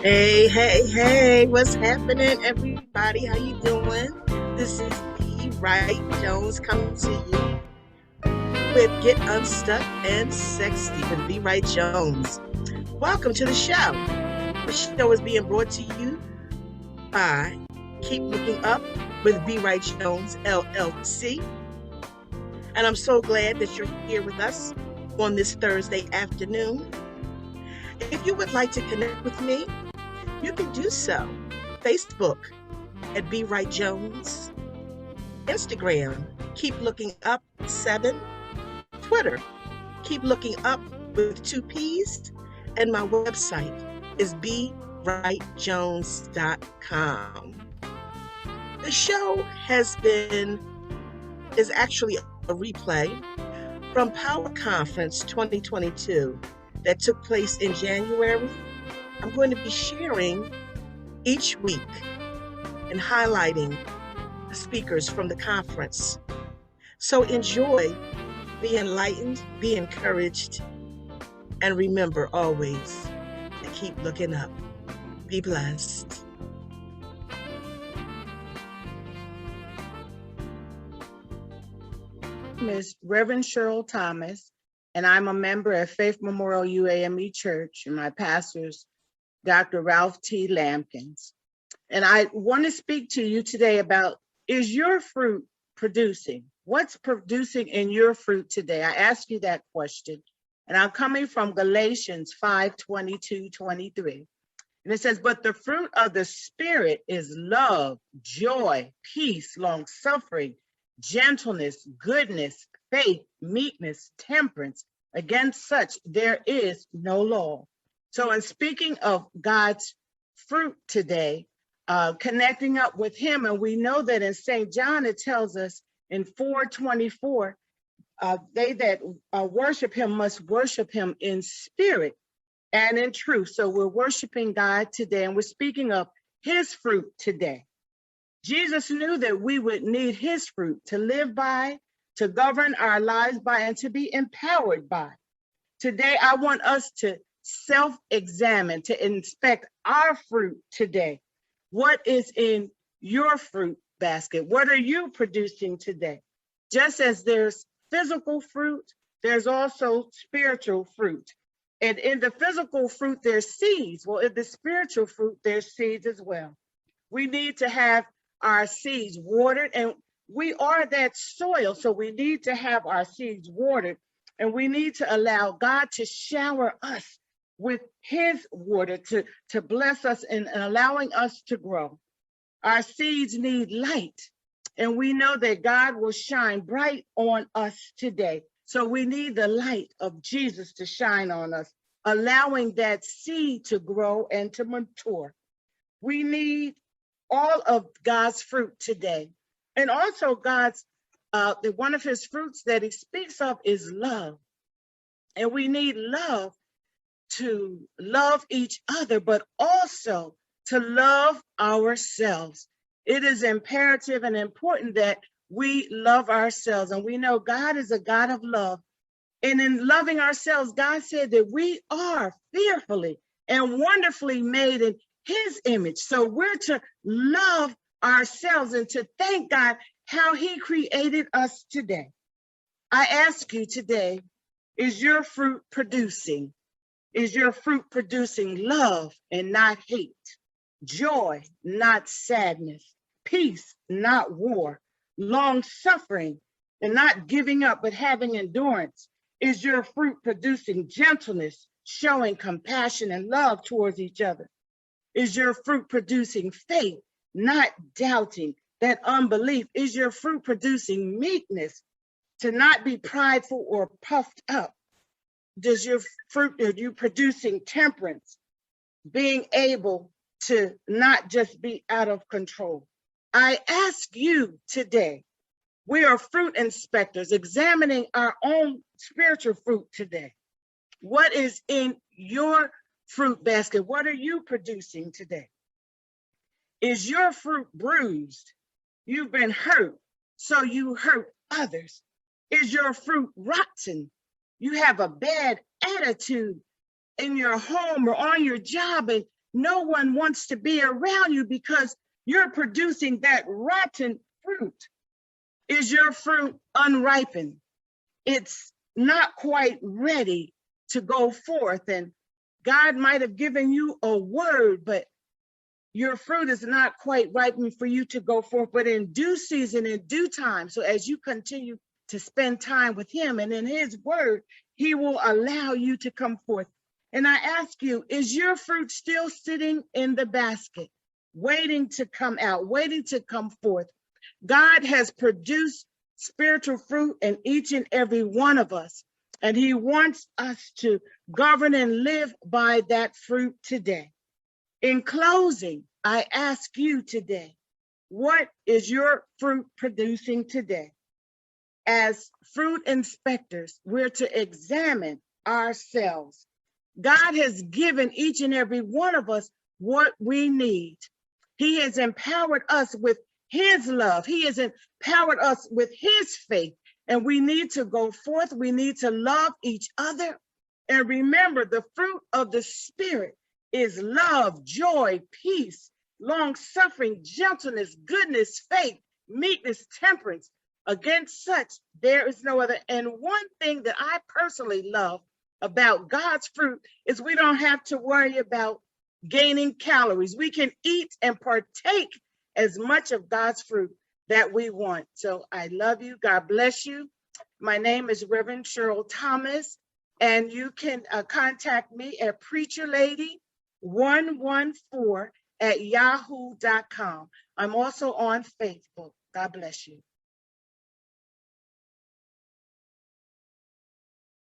Hey, hey, hey, what's happening, everybody? How you doing? This is B. Wright Jones coming to you with Get Unstuck and Sexy with B. Wright Jones. Welcome to the show. The show is being brought to you by Keep Looking Up with B. Wright Jones, LLC. And I'm so glad that you're here with us on this Thursday afternoon. If you would like to connect with me, you can do so. Facebook at B. Wright Jones. Instagram, Keep Looking Up 7. Twitter, Keep Looking Up with 2 P's. And my website is bwrightjones.com. The show is actually a replay from Power Conference 2022 that took place in January. I'm going to be sharing each week and highlighting the speakers from the conference. So enjoy, be enlightened, be encouraged, and remember always to keep looking up. Be blessed. Is Reverend Cheryl Thomas, and I'm a member at Faith Memorial U.A.M.E. Church, and my pastor's Dr. Ralph T. Lampkins. And I want to speak to you today about, is your fruit producing? What's producing in your fruit today? I ask you that question. And I'm coming from Galatians 5:22-23. And it says, but the fruit of the Spirit is love, joy, peace, long-suffering, gentleness, goodness, faith, meekness, temperance. Against such there is no law. So in speaking of God's fruit today, connecting up with him, and we know that in St. John, it tells us in 4:24, they that worship him must worship him in spirit and in truth. So we're worshiping God today, and we're speaking of his fruit today. Jesus knew that we would need his fruit to live by, to govern our lives by, and to be empowered by. Today, I want us to self-examine, to inspect our fruit today. What is in your fruit basket? What are you producing today? Just as there's physical fruit, there's also spiritual fruit. And in the physical fruit, there's seeds. Well, in the spiritual fruit, there's seeds as well. We need to have our seeds watered, and we are that soil, so we need to have our seeds watered, and we need to allow God to shower us with his water to bless us and allowing us to grow. Our seeds need light, and we know that God will shine bright on us today. So we need the light of Jesus to shine on us, allowing that seed to grow and to mature. We need all of God's fruit today. And also God's, one of his fruits that he speaks of is love. And we need love to love each other, but also to love ourselves. It is imperative and important that we love ourselves. And we know God is a God of love. And in loving ourselves, God said that we are fearfully and wonderfully made in his image. So we're to love ourselves and to thank God how he created us today. I ask you today, is your fruit producing? Is your fruit producing love and not hate? Joy, not sadness. Peace, not war. Long suffering and not giving up, but having endurance. Is your fruit producing gentleness, showing compassion and love towards each other? Is your fruit producing faith, not doubting, that unbelief? Is your fruit producing meekness, to not be prideful or puffed up? Does your fruit, are you producing temperance, being able to not just be out of control? I ask you today, we are fruit inspectors examining our own spiritual fruit today. What is in your fruit basket? What are you producing today? Is your fruit bruised? You've been hurt, so you hurt others. Is your fruit rotten? You have a bad attitude in your home or on your job, and no one wants to be around you because you're producing that rotten fruit. Is your fruit unripened? It's not quite ready to go forth. And God might have given you a word, but your fruit is not quite ripened for you to go forth, but in due season, in due time. So as you continue to spend time with him and in his word, he will allow you to come forth. And I ask you, is your fruit still sitting in the basket, waiting to come out, waiting to come forth? God has produced spiritual fruit in each and every one of us, and he wants us to govern and live by that fruit today. In closing, I ask you today, what is your fruit producing today? As fruit inspectors, we're to examine ourselves. God has given each and every one of us what we need. He has empowered us with his love. He has empowered us with his faith. And we need to go forth. We need to love each other. And remember, the fruit of the Spirit is love, joy, peace, long-suffering, gentleness, goodness, faith, meekness, temperance. Against such, there is no other. And one thing that I personally love about God's fruit is we don't have to worry about gaining calories. We can eat and partake as much of God's fruit that we want. So I love you. God bless you. My name is Reverend Cheryl Thomas, and you can contact me at preacherlady114@yahoo.com. I'm also on Facebook. God bless you.